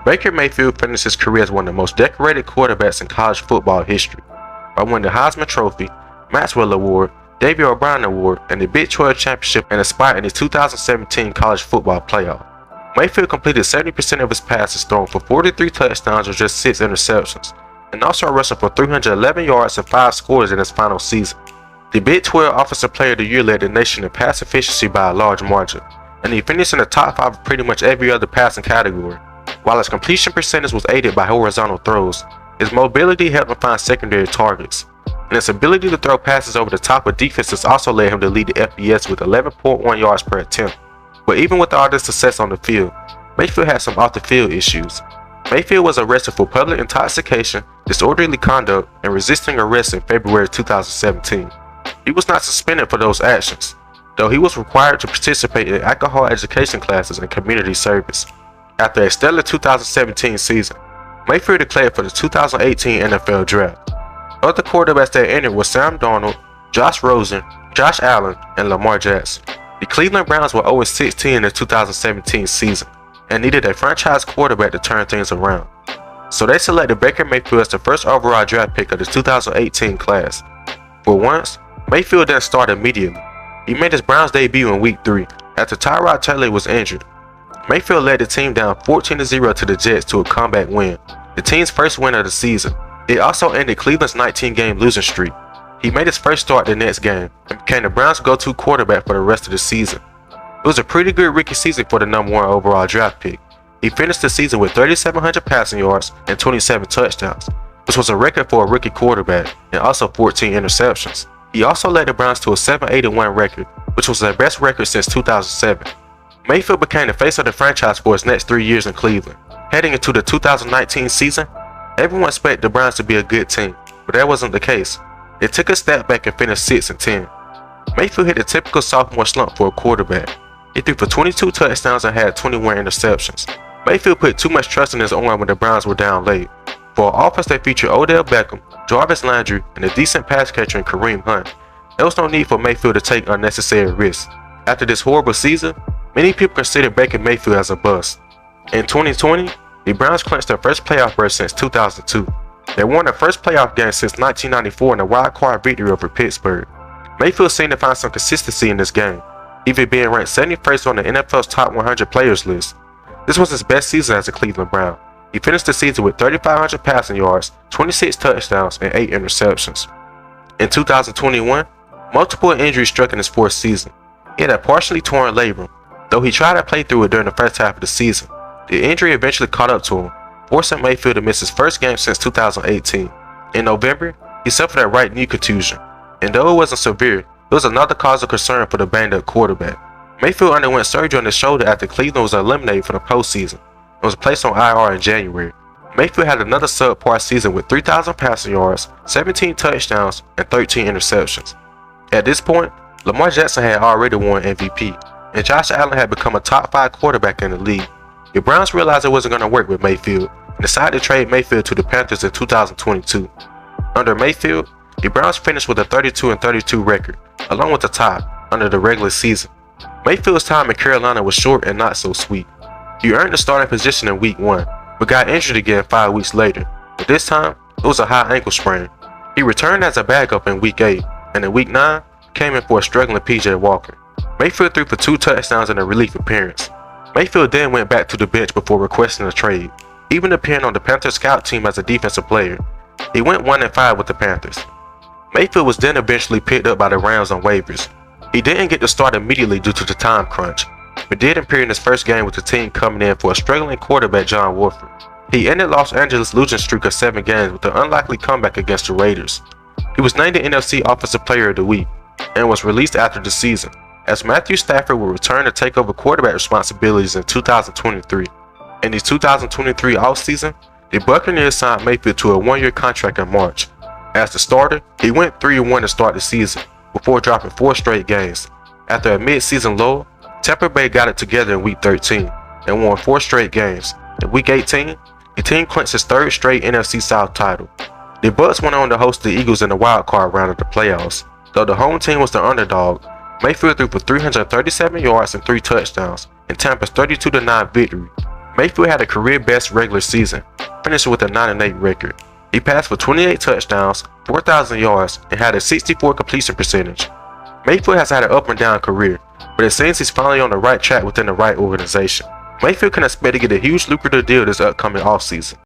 Baker Mayfield finished his career as one of the most decorated quarterbacks in college football history by winning the Heisman Trophy, Maxwell Award, Davey O'Brien Award, and the Big 12 Championship and a spot in his 2017 college football playoff. Mayfield completed 70% of his passes thrown for 43 touchdowns and just 6 interceptions, and also rushed for 311 yards and 5 scores in his final season. The Big 12 Offensive Player of the Year led the nation in pass efficiency by a large margin, and he finished in the top 5 of pretty much every other passing category. While his completion percentage was aided by horizontal throws, his mobility helped him find secondary targets, and his ability to throw passes over the top of defenses also led him to lead the FBS with 11.1 yards per attempt. But even with all this success on the field, Mayfield had some off-the-field issues. Mayfield was arrested for public intoxication, disorderly conduct, and resisting arrest in February 2017. He was not suspended for those actions, though he was required to participate in alcohol education classes and community service. After a stellar 2017 season, Mayfield declared for the 2018 NFL Draft. Other quarterbacks that entered were Sam Darnold, Josh Rosen, Josh Allen, and Lamar Jackson. The Cleveland Browns were 0-16 in the 2017 season and needed a franchise quarterback to turn things around. So they selected Baker Mayfield as the first overall draft pick of the 2018 class. For once, Mayfield didn't start immediately. He made his Browns debut in Week 3 after Tyrod Taylor was injured. Mayfield led the team down 14-0 to the Jets to a comeback win, the team's first win of the season. It also ended Cleveland's 19-game losing streak. He made his first start the next game and became the Browns' go-to quarterback for the rest of the season. It was a pretty good rookie season for the number 1 overall draft pick. He finished the season with 3,700 passing yards and 27 touchdowns, which was a record for a rookie quarterback, and also 14 interceptions. He also led the Browns to a 7-8-1 record, which was their best record since 2007. Mayfield became the face of the franchise for his next 3 years in Cleveland. Heading into the 2019 season, everyone expected the Browns to be a good team, but that wasn't the case. They took a step back and finished 6-10. Mayfield hit the typical sophomore slump for a quarterback. He threw for 22 touchdowns and had 21 interceptions. Mayfield put too much trust in his arm when the Browns were down late. For an offense that featured Odell Beckham, Jarvis Landry, and a decent pass catcher in Kareem Hunt, there was no need for Mayfield to take unnecessary risks. After this horrible season, many people considered Baker Mayfield as a bust. In 2020, the Browns clinched their first playoff berth since 2002. They won their first playoff game since 1994 in a wild-card victory over Pittsburgh. Mayfield seemed to find some consistency in this game, even being ranked 71st on the NFL's top 100 players list. This was his best season as a Cleveland Brown. He finished the season with 3,500 passing yards, 26 touchdowns, and 8 interceptions. In 2021, multiple injuries struck in his 4th season. He had a partially torn labrum, though he tried to play through it during the first half of the season. The injury eventually caught up to him, forcing Mayfield to miss his first game since 2018. In November, he suffered a right knee contusion, and though it wasn't severe, it was another cause of concern for the banged-up quarterback. Mayfield underwent surgery on his shoulder after Cleveland was eliminated from the postseason and was placed on IR in January. Mayfield had another subpar season with 3,000 passing yards, 17 touchdowns, and 13 interceptions. At this point, Lamar Jackson had already won MVP, and Josh Allen had become a top 5 quarterback in the league. The Browns realized it wasn't going to work with Mayfield and decided to trade Mayfield to the Panthers in 2022. Under Mayfield, the Browns finished with a 32-32 record, along with a tie under the regular season. Mayfield's time in Carolina was short and not so sweet. He earned the starting position in Week 1, but got injured again 5 weeks later, but this time, it was a high ankle sprain. He returned as a backup in Week 8, and in Week 9, came in for a struggling PJ Walker. Mayfield threw for 2 touchdowns in a relief appearance. Mayfield then went back to the bench before requesting a trade, even appearing on the Panthers scout team as a defensive player. He went 1-5 with the Panthers. Mayfield was then eventually picked up by the Rams on waivers. He didn't get to start immediately due to the time crunch, but did appear in his first game with the team coming in for a struggling quarterback John Wolford. He ended Los Angeles' losing streak of 7 games with an unlikely comeback against the Raiders. He was named the NFC Offensive Player of the Week and was released after the season, as Matthew Stafford will return to take over quarterback responsibilities in 2023. In the 2023 offseason, the Buccaneers signed Mayfield to a 1-year contract in March. As the starter, he went 3-1 to start the season, before dropping 4 straight games. After a mid-season lull, Tampa Bay got it together in Week 13 and won 4 straight games. In Week 18, the team clinched its 3rd straight NFC South title. The Bucs went on to host the Eagles in the wild-card round of the playoffs. Though the home team was the underdog, Mayfield threw for 337 yards and 3 touchdowns in Tampa's 32-9 victory. Mayfield had a career-best regular season, finishing with a 9-8 record. He passed for 28 touchdowns, 4,000 yards, and had a 64 completion percentage. Mayfield has had an up and down career, but it seems he's finally on the right track within the right organization. Mayfield can expect to get a huge lucrative deal this upcoming offseason.